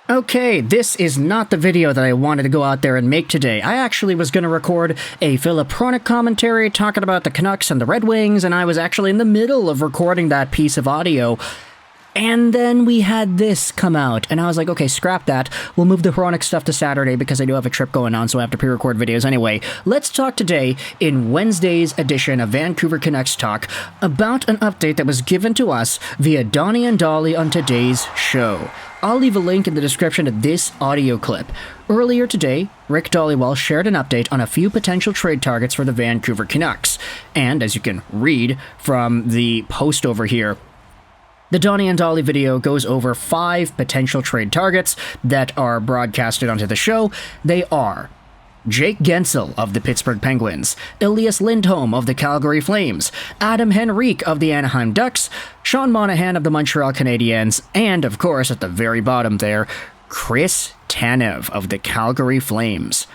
Okay, this is not the video that I wanted to go out there and make today. I actually was going to record a Philip Hronik commentary talking about the Canucks and the Red Wings, and I was actually in the middle of recording that piece of audio. And then we had this come out, and I was like, okay, scrap that. We'll move the Hronik stuff to Saturday because I do have a trip going on, so I have to pre-record videos anyway. Let's talk today in Wednesday's edition of Vancouver Canucks Talk about an update that was given to us via Donnie and Dolly on today's show. I'll leave a link in the description to this audio clip. Earlier today, Rick Dhaliwal shared an update on a few potential trade targets for the Vancouver Canucks. And as you can read from the post over here, the Donnie and Dolly video goes over 5 potential trade targets that are broadcasted onto the show. They are Jake Guentzel of the Pittsburgh Penguins, Elias Lindholm of the Calgary Flames, Adam Henrique of the Anaheim Ducks, Sean Monahan of the Montreal Canadiens, and, of course, at the very bottom there, Chris Tanev of the Calgary Flames.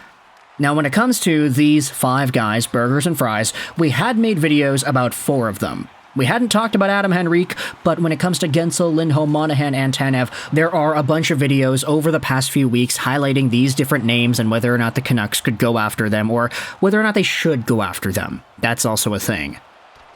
Now, when it comes to these 5 guys, burgers and fries, we had made videos about 4 of them. We hadn't talked about Adam Henrique, but when it comes to Guentzel, Lindholm, Monahan, and Tanev, there are a bunch of videos over the past few weeks highlighting these different names and whether or not the Canucks could go after them, or whether or not they should go after them. That's also a thing.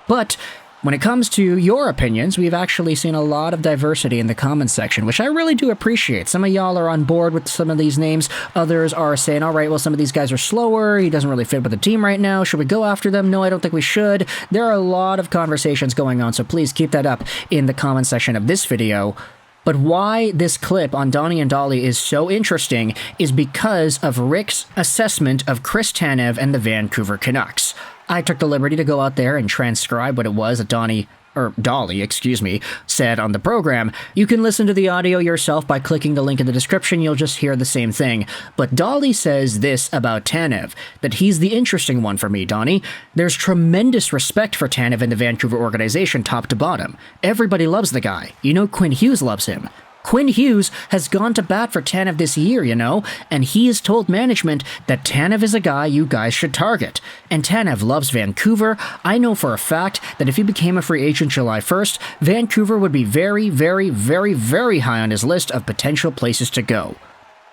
But when it comes to your opinions, we've actually seen a lot of diversity in the comments section, which I really do appreciate. Some of y'all are on board with some of these names. Others are saying, all right, well, some of these guys are slower. He doesn't really fit with the team right now. Should we go after them? No, I don't think we should. There are a lot of conversations going on, so please keep that up in the comment section of this video. But why this clip on Donnie and Dolly is so interesting is because of Rick's assessment of Chris Tanev and the Vancouver Canucks. I took the liberty to go out there and transcribe what it was that Dolly said on the program. You can listen to the audio yourself by clicking the link in the description. You'll just hear the same thing. But Dolly says this about Tanev, that he's the interesting one for me, Donnie. There's tremendous respect for Tanev in the Vancouver organization, top to bottom. Everybody loves the guy. You know Quinn Hughes loves him. Quinn Hughes has gone to bat for Tanev this year, and he has told management that Tanev is a guy you guys should target. And Tanev loves Vancouver. I know for a fact that if he became a free agent July 1st, Vancouver would be very, very, very, very high on his list of potential places to go.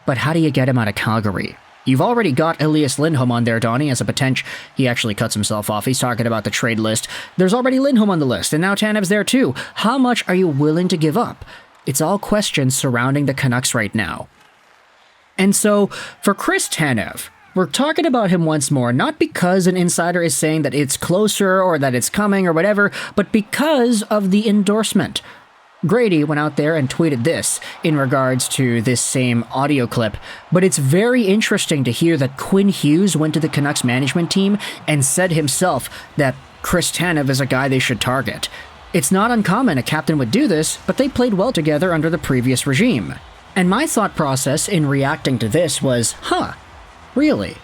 But how do you get him out of Calgary? You've already got Elias Lindholm on there, Donnie, as a potential. He actually cuts himself off. He's talking about the trade list. There's already Lindholm on the list, and now Tanev's there too. How much are you willing to give up? It's all questions surrounding the Canucks right now. And so, for Chris Tanev, we're talking about him once more, not because an insider is saying that it's closer or that it's coming or whatever, but because of the endorsement. Grady went out there and tweeted this in regards to this same audio clip, but it's very interesting to hear that Quinn Hughes went to the Canucks management team and said himself that Chris Tanev is a guy they should target. It's not uncommon a captain would do this, but they played well together under the previous regime. And my thought process in reacting to this was, really?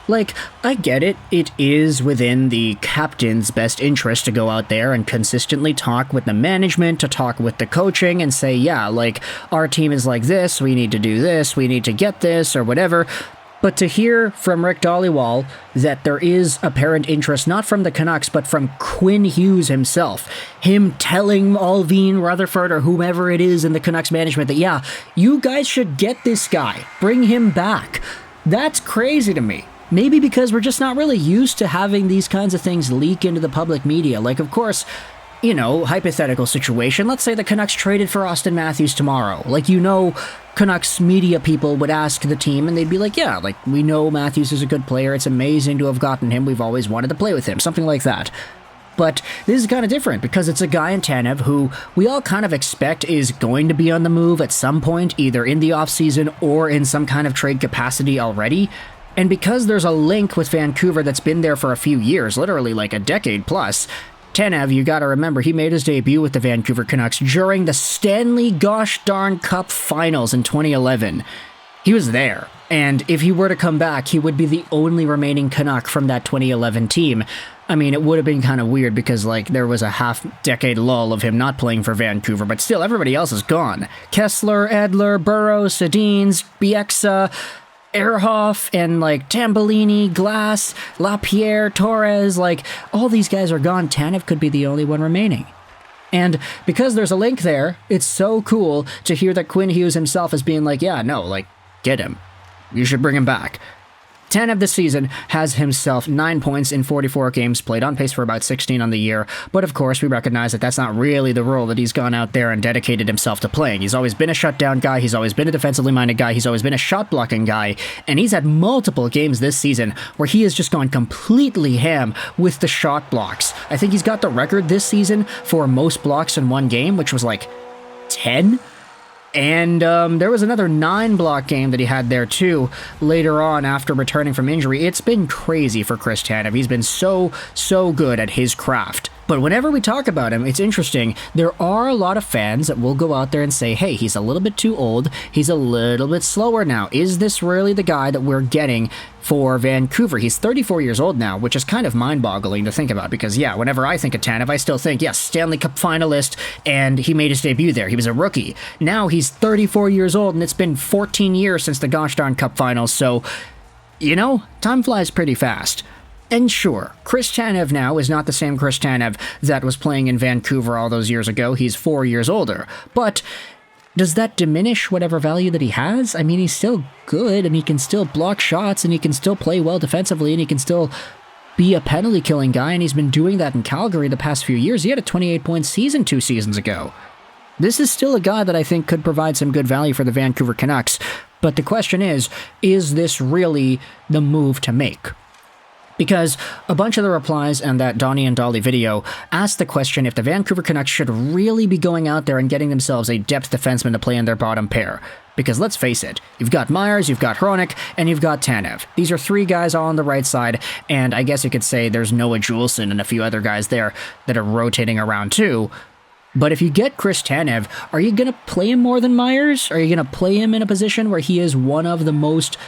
Like, I get it. It is within the captain's best interest to go out there and consistently talk with the management, to talk with the coaching and say, yeah, like, our team is like this, we need to do this, we need to get this, or whatever. But to hear from Rick Dhaliwal that there is apparent interest, not from the Canucks, but from Quinn Hughes himself, him telling Alvin Rutherford or whomever it is in the Canucks management that, yeah, you guys should get this guy, bring him back. That's crazy to me. Maybe because we're just not really used to having these kinds of things leak into the public media. Like, of course, hypothetical situation. Let's say the Canucks traded for Austin Matthews tomorrow. Canucks media people would ask the team and they'd be like, yeah, we know Matthews is a good player. It's amazing to have gotten him. We've always wanted to play with him. Something like that. But this is kind of different because it's a guy in Tanev who we all kind of expect is going to be on the move at some point, either in the offseason or in some kind of trade capacity already. And because there's a link with Vancouver that's been there for a few years, literally like a decade plus, Tanev, you gotta remember, he made his debut with the Vancouver Canucks during the Stanley Gosh Darn Cup Finals in 2011. He was there, and if he were to come back, he would be the only remaining Canuck from that 2011 team. I mean, it would have been kind of weird because, there was a half-decade lull of him not playing for Vancouver, but still, everybody else is gone. Kessler, Edler, Burrows, Sedins, Bieksa, Ehrhoff, and, Tambellini, Glass, LaPierre, Torres, all these guys are gone. Tanev could be the only one remaining. And because there's a link there, it's so cool to hear that Quinn Hughes himself is being like, yeah, no, like, get him. You should bring him back. Tanev this season has himself 9 points in 44 games played, on pace for about 16 on the year, but of course we recognize that that's not really the role that he's gone out there and dedicated himself to playing. He's always been a shutdown guy, he's always been a defensively minded guy, he's always been a shot-blocking guy, and he's had multiple games this season where he has just gone completely ham with the shot blocks. I think he's got the record this season for most blocks in one game, which was like 10? And there was another 9-block game that he had there too, later on after returning from injury. It's been crazy for Chris Tanev. He's been so good at his craft. But whenever we talk about him, it's interesting. There are a lot of fans that will go out there and say, hey, he's a little bit too old. He's a little bit slower now. Is this really the guy that we're getting for Vancouver? He's 34 years old now, which is kind of mind-boggling to think about because, yeah, whenever I think of Tanev, I still think, yes, Stanley Cup finalist, and he made his debut there. He was a rookie. Now he's 34 years old, and it's been 14 years since the gosh darn Cup finals, so, you know, time flies pretty fast. And sure, Chris Tanev now is not the same Chris Tanev that was playing in Vancouver all those years ago. He's 4 years older. But does that diminish whatever value that he has? I mean, he's still good, and he can still block shots, and he can still play well defensively, and he can still be a penalty-killing guy, and he's been doing that in Calgary the past few years. He had a 28-point season 2 seasons ago. This is still a guy that I think could provide some good value for the Vancouver Canucks. But the question is this really the move to make? Because a bunch of the replies and that Donnie and Dolly video asked the question if the Vancouver Canucks should really be going out there and getting themselves a depth defenseman to play in their bottom pair. Because let's face it, you've got Myers, you've got Hronek, and you've got Tanev. These are 3 guys all on the right side, and I guess you could say there's Noah Juleson and a few other guys there that are rotating around too. But if you get Chris Tanev, are you going to play him more than Myers? Are you going to play him in a position where he is one of the most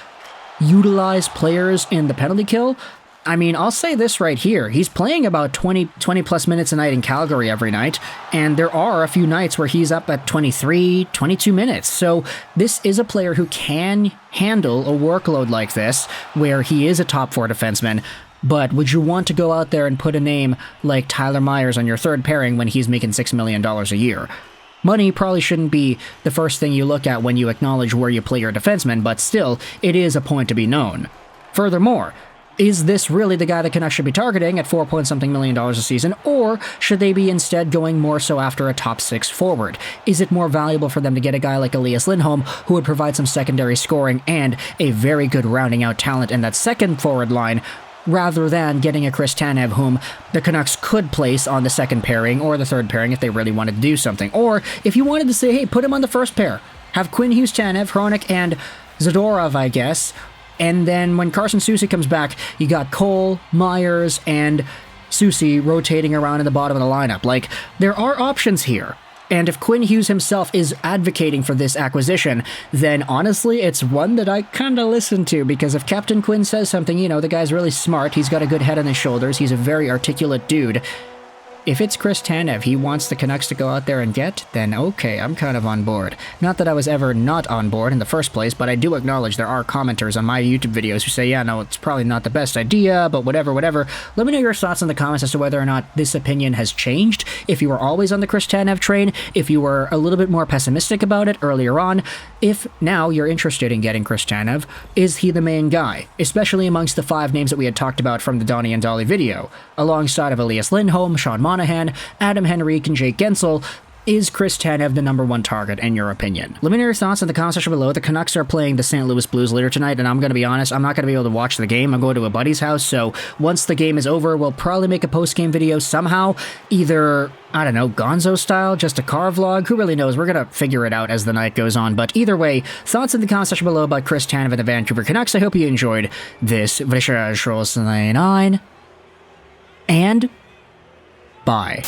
utilized players in the penalty kill? I mean, I'll say this right here. He's playing about 20 plus minutes a night in Calgary every night, and there are a few nights where he's up at 23, 22 minutes. So this is a player who can handle a workload like this, where he is a top 4 defenseman. But would you want to go out there and put a name like Tyler Myers on your third pairing when he's making $6 million a year? Money probably shouldn't be the first thing you look at when you acknowledge where you play your defenseman, but still, it is a point to be known. Furthermore, is this really the guy the Canucks should be targeting at $4-something million a season, or should they be instead going more so after a top 6 forward? Is it more valuable for them to get a guy like Elias Lindholm, who would provide some secondary scoring and a very good rounding out talent in that second forward line, rather than getting a Chris Tanev whom the Canucks could place on the second pairing or the third pairing if they really wanted to do something? Or if you wanted to say, hey, put him on the first pair, have Quinn Hughes, Tanev, Hronek, and Zadorov, I guess. And then when Carson Soucy comes back, you got Cole, Myers, and Soucy rotating around in the bottom of the lineup. Like, there are options here. And if Quinn Hughes himself is advocating for this acquisition, then honestly, it's one that I kind of listen to, because if Captain Quinn says something, you know, the guy's really smart, he's got a good head on his shoulders, he's a very articulate dude. If it's Chris Tanev he wants the Canucks to go out there and get, then okay, I'm kind of on board. Not that I was ever not on board in the first place, but I do acknowledge there are commenters on my YouTube videos who say, yeah, no, it's probably not the best idea, but whatever. Let me know your thoughts in the comments as to whether or not this opinion has changed. If you were always on the Chris Tanev train, if you were a little bit more pessimistic about it earlier on, if now you're interested in getting Chris Tanev, is he the main guy? Especially amongst the 5 names that we had talked about from the Donnie and Dolly video, alongside of Elias Lindholm, Sean Monahan, Adam Henrique, and Jake Gensel. Is Chris Tanev the number 1 target in your opinion? Let me know your thoughts in the comment section below. The Canucks are playing the St. Louis Blues later tonight, and I'm going to be honest, I'm not going to be able to watch the game. I'm going to a buddy's house, so once the game is over, we'll probably make a post-game video somehow, either, I don't know, Gonzo style, just a car vlog, who really knows? We're going to figure it out as the night goes on, but either way, thoughts in the comment section below about Chris Tanev and the Vancouver Canucks. I hope you enjoyed this Vishal 9, and bye.